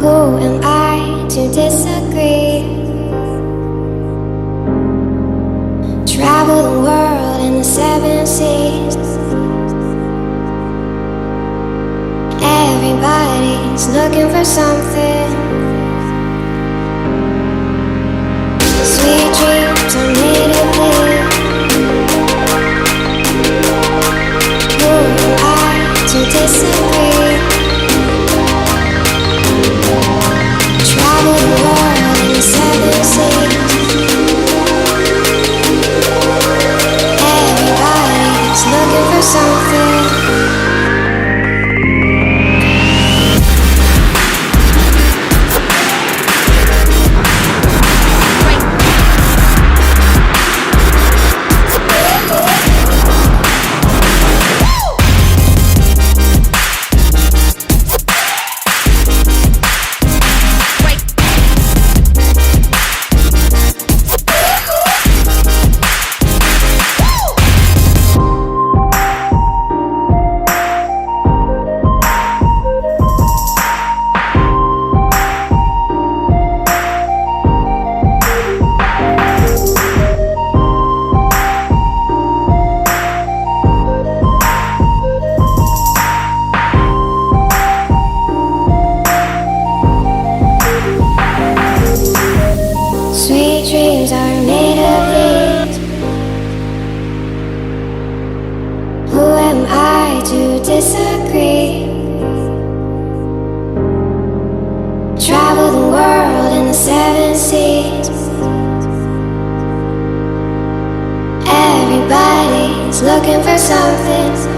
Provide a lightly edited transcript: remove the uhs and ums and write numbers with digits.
Who am I to disagree? Travel the world in the 7 seas. Everybody's looking for something. Sweet dreams are made of this. Who am I to disagree? Travel the world in the 7 seas. Everybody's looking for something. Sweet dreams are made of these. Who am I to disagree? Travel the world in the 7 seas. Everybody's looking for something.